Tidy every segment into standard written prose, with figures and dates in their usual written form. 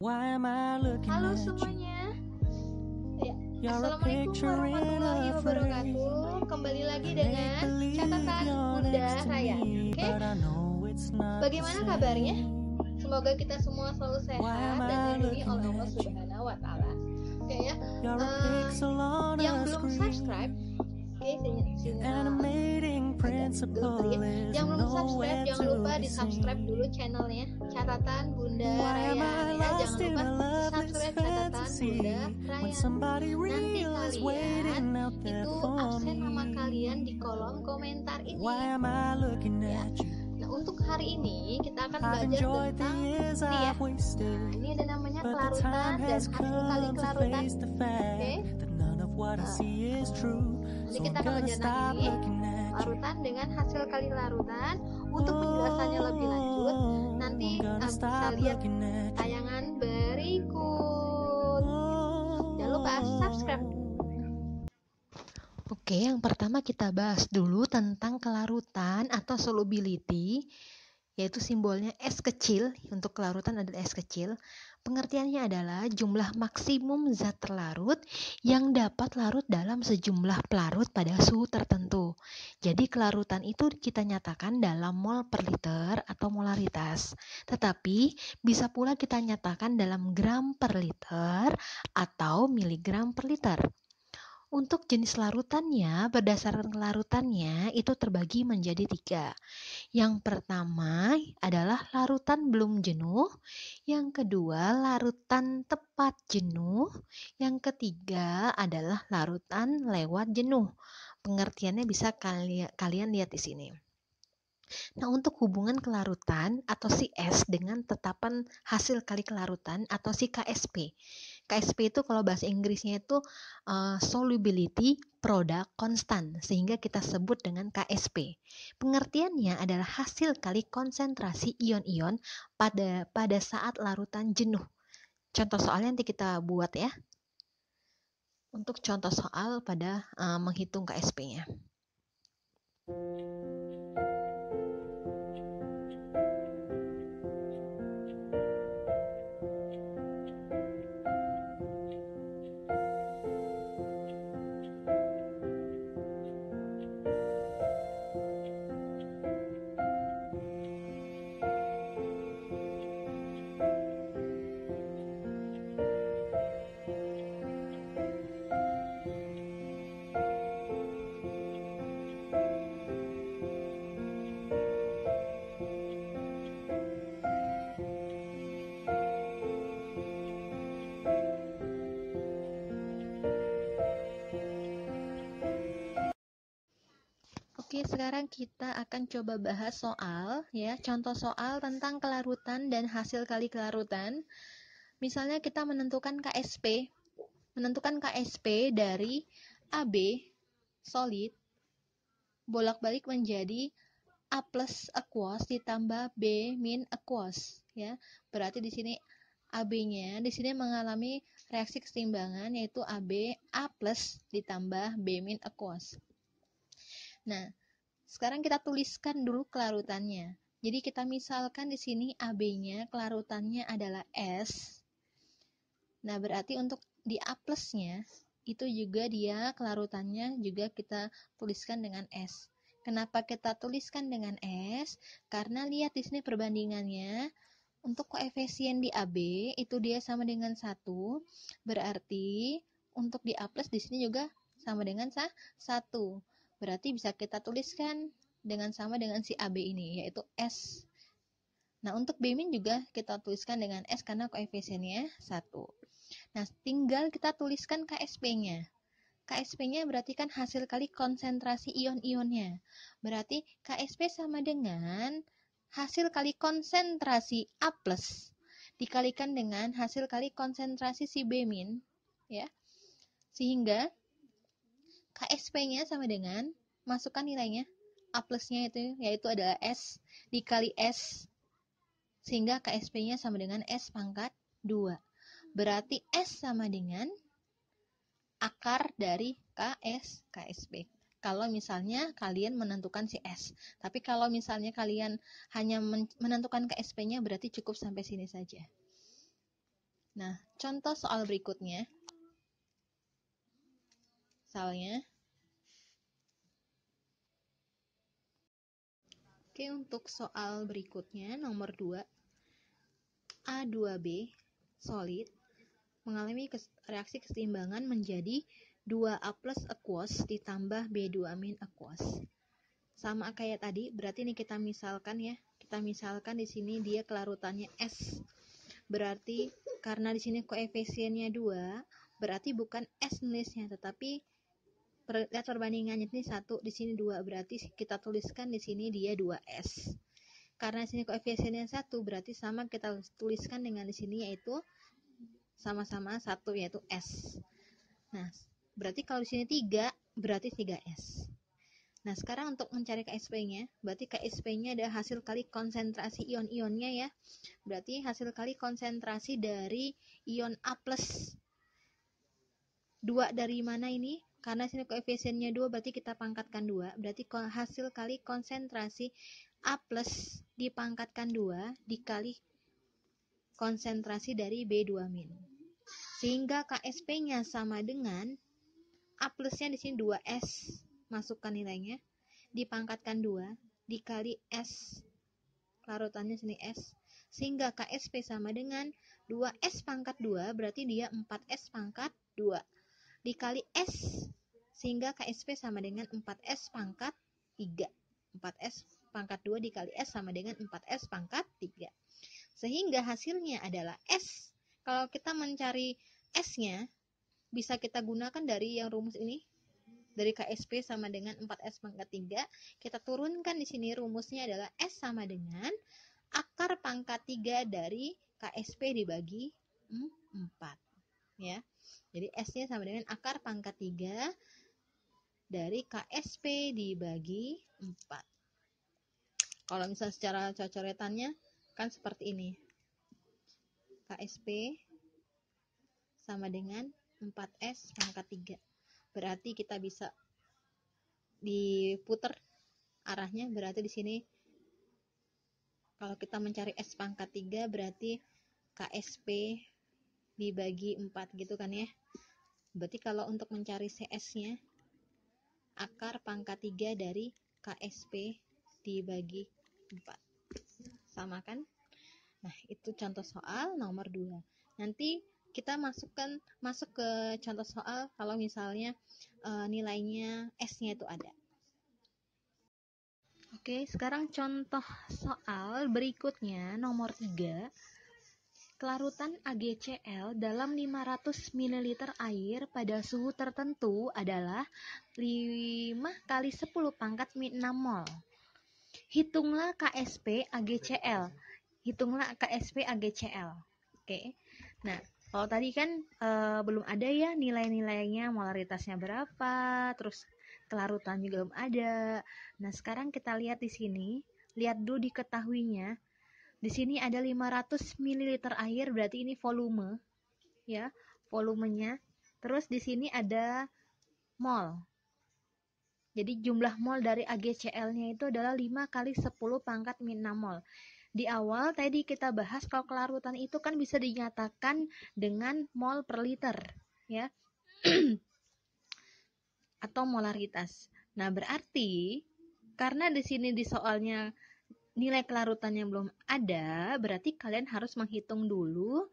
Halo semuanya. Assalamualaikum warahmatullahi wabarakatuh. Kembali lagi dengan catatan Bunda Raya. Oke? Bagaimana kabarnya? Semoga kita semua selalu sehat dan dilindungi oleh Allah Subhanahu wa taala. Oke ya. Yang belum subscribe, yang belum subscribe jangan lupa di subscribe dulu channelnya Catatan Bunda Raya ya. Jangan lupa subscribe Catatan Bunda Raya. Nanti kalian itu absen nama kalian di kolom komentar ini ya. Nah untuk hari ini kita akan belajar tentang ini ya. Nah ini ada namanya kelarutan dan hasil kali kelarutan. Oke. Nanti kita akan belajar lagi larutan dengan hasil kali larutan. Untuk penjelasannya lebih lanjut nanti bisa lihat tayangan berikut. Jangan lupa subscribe. Oke, yang pertama kita bahas dulu tentang kelarutan atau solubility, yaitu simbolnya S kecil. Untuk kelarutan adalah S kecil. Pengertiannya adalah jumlah maksimum zat terlarut yang dapat larut dalam sejumlah pelarut pada suhu tertentu. Jadi kelarutan itu kita nyatakan dalam mol per liter atau molaritas. Tetapi bisa pula kita nyatakan dalam gram per liter atau miligram per liter. Untuk jenis larutannya, berdasarkan larutannya itu terbagi menjadi 3. Yang pertama adalah larutan belum jenuh, yang kedua larutan tepat jenuh, yang ketiga adalah larutan lewat jenuh. Pengertiannya bisa kalian lihat di sini. Nah, untuk hubungan kelarutan atau si S dengan tetapan hasil kali kelarutan atau si KSP. KSP itu kalau bahasa Inggrisnya itu solubility product constant, sehingga kita sebut dengan KSP. Pengertiannya adalah hasil kali konsentrasi ion-ion pada saat larutan jenuh. Contoh soalnya nanti kita buat ya. Untuk contoh soal pada menghitung KSP-nya. Oke, sekarang kita akan coba bahas soal ya, contoh soal tentang kelarutan dan hasil kali kelarutan. Misalnya kita menentukan KSP dari AB solid bolak-balik menjadi A plus aqueous ditambah B min aqueous ya. Berarti di sini AB-nya di sini mengalami reaksi keseimbangan yaitu AB A plus ditambah B min aqueous. Nah, sekarang kita tuliskan dulu kelarutannya. Jadi kita misalkan di sini AB-nya kelarutannya adalah S. Nah, berarti untuk di A plus-nya itu juga dia kelarutannya juga kita tuliskan dengan S. Kenapa kita tuliskan dengan S? Karena lihat di sini perbandingannya. Untuk koefisien di AB itu dia sama dengan 1. Berarti untuk di A plus di sini juga sama dengan 1. Berarti bisa kita tuliskan dengan sama dengan si AB ini, yaitu S. Nah, untuk B min juga kita tuliskan dengan S karena koefisiennya 1. Nah, tinggal kita tuliskan KSP-nya. KSP-nya berarti kan hasil kali konsentrasi ion-ionnya. Berarti KSP sama dengan hasil kali konsentrasi A plus dikalikan dengan hasil kali konsentrasi si B min, ya. Sehingga KSP-nya sama dengan, masukkan nilainya, A plus-nya itu, yaitu adalah S dikali S, sehingga KSP-nya sama dengan S pangkat 2. Berarti S sama dengan akar dari KSP. Kalau misalnya kalian menentukan si S. Tapi kalau misalnya kalian hanya menentukan KSP-nya, berarti cukup sampai sini saja. Nah, contoh soal berikutnya. Misalnya, oke, untuk soal berikutnya nomor 2, A2B solid mengalami reaksi keseimbangan menjadi 2A plus aqueous ditambah B2- aqueous. Sama kayak tadi, berarti ini kita misalkan ya. Kita misalkan di sini dia kelarutannya S. Berarti karena di sini koefisiennya 2, berarti bukan S nulisnya, tetapi lihat perbandingannya ini 1, di sini 2, berarti kita tuliskan di sini dia 2S. Karena di sini koefisiennya 1, berarti sama kita tuliskan dengan di sini yaitu sama-sama 1 yaitu S. Nah, berarti kalau di sini 3, berarti 3S. Nah, sekarang untuk mencari KSP-nya, berarti KSP-nya adalah hasil kali konsentrasi ion-ionnya ya. Berarti hasil kali konsentrasi dari ion A+. 2 dari mana ini? Karena sini koefisiennya 2, berarti kita pangkatkan 2. Berarti hasil kali konsentrasi A+ dipangkatkan 2 dikali konsentrasi dari B2-. Sehingga KSP-nya sama dengan A plusnya di sini 2S. Masukkan nilainya, dipangkatkan 2 dikali S, larutannya sini S, sehingga KSP sama dengan 2S pangkat 2, berarti dia 4S pangkat 2 dikali S, sehingga KSP sama dengan 4S pangkat 3. 4S pangkat 2 dikali S sama dengan 4S pangkat 3. Sehingga hasilnya adalah S. Kalau kita mencari S-nya, bisa kita gunakan dari yang rumus ini. Dari KSP sama dengan 4S pangkat 3, kita turunkan di sini rumusnya adalah S sama dengan akar pangkat 3 dari KSP dibagi 4. Ya. Jadi S-nya sama dengan akar pangkat 3 dari KSP dibagi 4. Kalau misalnya secara cocoretannya kan seperti ini. KSP sama dengan 4S pangkat 3. Berarti kita bisa diputar arahnya, berarti di sini kalau kita mencari S pangkat 3 berarti KSP dibagi 4 gitu kan ya. Berarti kalau untuk mencari CS-nya, akar pangkat 3 dari KSP dibagi 4. Sama kan? Nah, itu contoh soal nomor 2. Nanti kita masuk ke contoh soal kalau misalnya nilainya S-nya itu ada. Oke, sekarang contoh soal berikutnya nomor 3. Kelarutan AgCl dalam 500 ml air pada suhu tertentu adalah 5 kali 10 pangkat 6 mol. Hitunglah KSP AgCl. Oke. Nah, kalau tadi kan belum ada ya nilai-nilainya, molaritasnya berapa, terus kelarutan juga belum ada. Nah, sekarang kita lihat di sini, lihat dulu diketahuinya. Di sini ada 500 ml air, berarti ini volume ya, volumenya. Terus di sini ada mol. Jadi jumlah mol dari AgCl-nya itu adalah 5 kali 10 pangkat 6 mol. Di awal tadi kita bahas kalau kelarutan itu kan bisa dinyatakan dengan mol per liter ya. Atau molaritas. Nah, berarti karena di sini di soalnya nilai kelarutan yang belum ada, berarti kalian harus menghitung dulu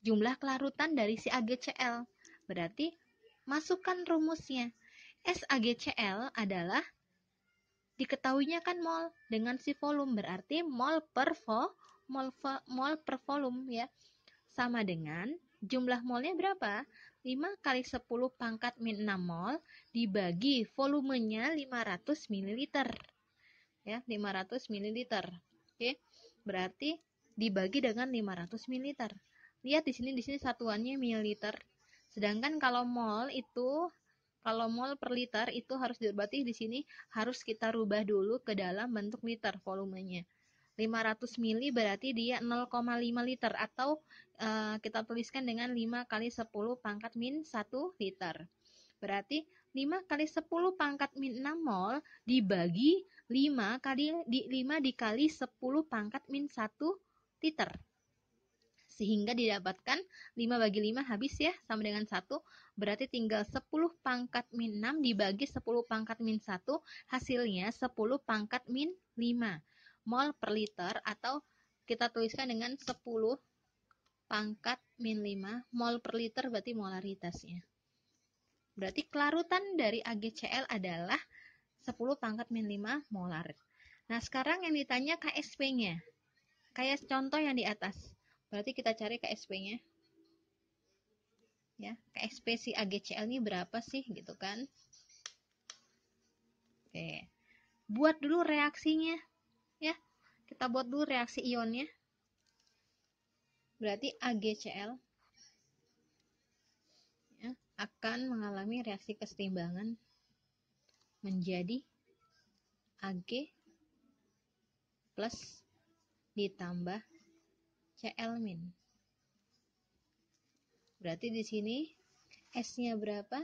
jumlah kelarutan dari si AgCl. Berarti masukkan rumusnya. SAgCl adalah diketahuinya kan mol dengan si volume, berarti mol per volume ya. Sama dengan jumlah molnya berapa? 5 kali 10 pangkat min 6 mol dibagi volumenya 500 ml. Ya, 500 ml. Oke. Berarti dibagi dengan 500 ml. Lihat di sini satuannya mililiter. Sedangkan kalau mol per liter itu harus berarti di sini harus kita rubah dulu ke dalam bentuk liter volumenya. 500 ml berarti dia 0,5 liter atau kita tuliskan dengan 5 kali 10 pangkat min 1 liter. Berarti 5 kali 10 pangkat min 6 mol dibagi 5 dikali 10 pangkat min 1 liter. sehingga didapatkan 5 bagi 5 habis ya, sama dengan 1, berarti tinggal 10 pangkat min 6 dibagi 10 pangkat min 1, hasilnya 10 pangkat min 5 mol per liter, atau kita tuliskan dengan 10 pangkat min 5 mol per liter, berarti molaritasnya. Berarti kelarutan dari AgCl adalah 10 pangkat min 5 molar. Nah, sekarang yang ditanya KSP-nya. Kayak contoh yang di atas. Berarti kita cari KSP-nya. Ya, KSP si AgCl ini berapa sih gitu kan? Oke. Buat dulu reaksinya ya. Kita buat dulu reaksi ionnya. Berarti AgCl ya, akan mengalami reaksi kesetimbangan menjadi Ag plus ditambah Cl-. Berarti di sini S-nya berapa?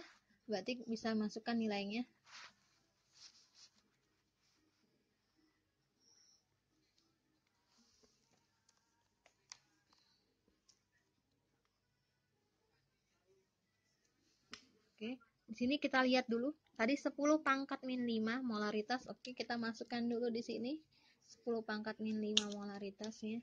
Berarti bisa masukkan nilainya. Oke, di sini kita lihat dulu. Tadi 10 pangkat min 5 molaritas. Oke, kita masukkan dulu di sini 10 pangkat min 5 molaritasnya.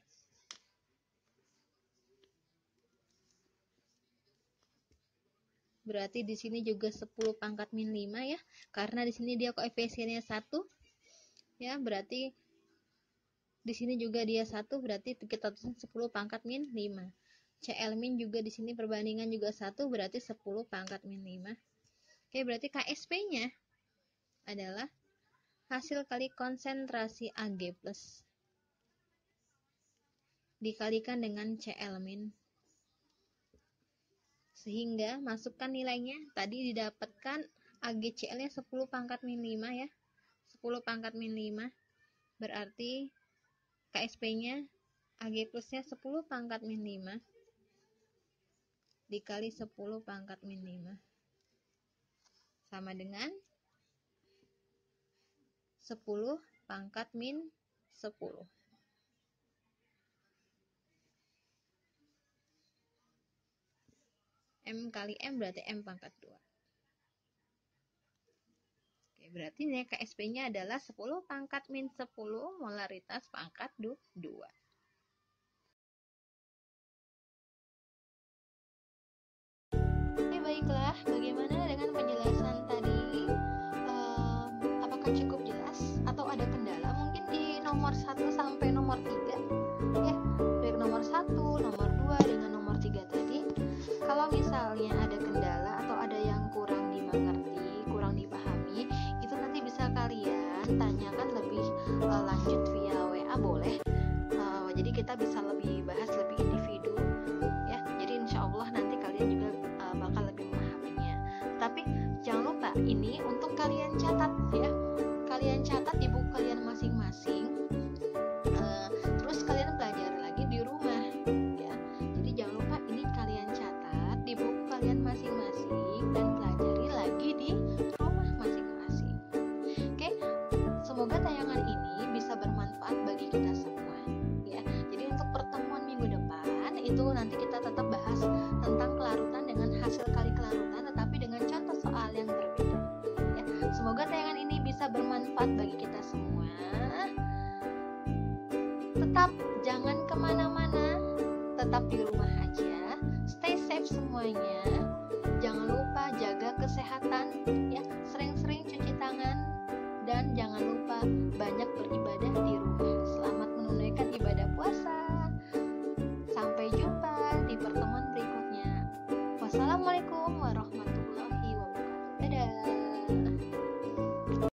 Berarti di sini juga 10 pangkat min 5 ya. Karena di sini dia koefisiennya 1. Ya, berarti di sini juga dia 1, berarti kita tulis 10 pangkat min 5. Cl min juga di sini perbandingan juga 1, berarti 10 pangkat min 5. Oke, berarti KSP-nya adalah hasil kali konsentrasi Ag plus dikalikan dengan Cl min. Sehingga masukkan nilainya, tadi didapatkan AgCl-nya 10 pangkat min 5 ya. 10 pangkat min 5. Berarti KSP-nya Ag plusnya 10 pangkat min 5 dikali 10 pangkat min 5 sama dengan 10 pangkat min 10. M kali M berarti M pangkat 2. Oke, berarti nilai KSP-nya adalah 10 pangkat min 10 molaritas pangkat 2. Oke, baiklah. Bagaimana dengan penjelasan tadi? Apakah cukup jelas? Atau ada kendala? Mungkin di nomor 1 sampai nomor 3. Ya, dari nomor 1, nomor 2, dengan nomor 3 tadi. Kalau misalnya ada kendala atau ada yang kurang dimengerti, kurang dipahami, itu nanti bisa kalian tanyakan lebih lanjut via WA boleh. Jadi kita bisa lebih bahas lebih individu ya. Jadi insya Allah nanti kalian juga bakal lebih memahaminya. Tapi jangan lupa ini untuk kalian catat ya. Kalian catat di buku kalian masing-masing. Terus kalian pelajari lagi di rumah ya. Jadi jangan lupa ini kalian catat di buku kalian masing-masing dan pelajari lagi di rumah masing-masing. Oke, semoga tayangan ini bisa bermanfaat bagi kita semua ya. Jadi untuk pertemuan minggu depan itu nanti kita tetap bahas tentang kelarutan dengan hasil kali kelarutan, tetapi dengan contoh soal yang berbeda ya. Semoga tayangan ini bisa bermanfaat bagi kita semua. Tetap jangan kemana-mana, tetap di rumah aja, stay safe semuanya. Jangan lupa jaga kesehatan ya, sering-sering cuci tangan, dan jangan lupa banyak beribadah di rumah. Selamat menunaikan ibadah puasa. Sampai jumpa di pertemuan berikutnya. Wassalamualaikum.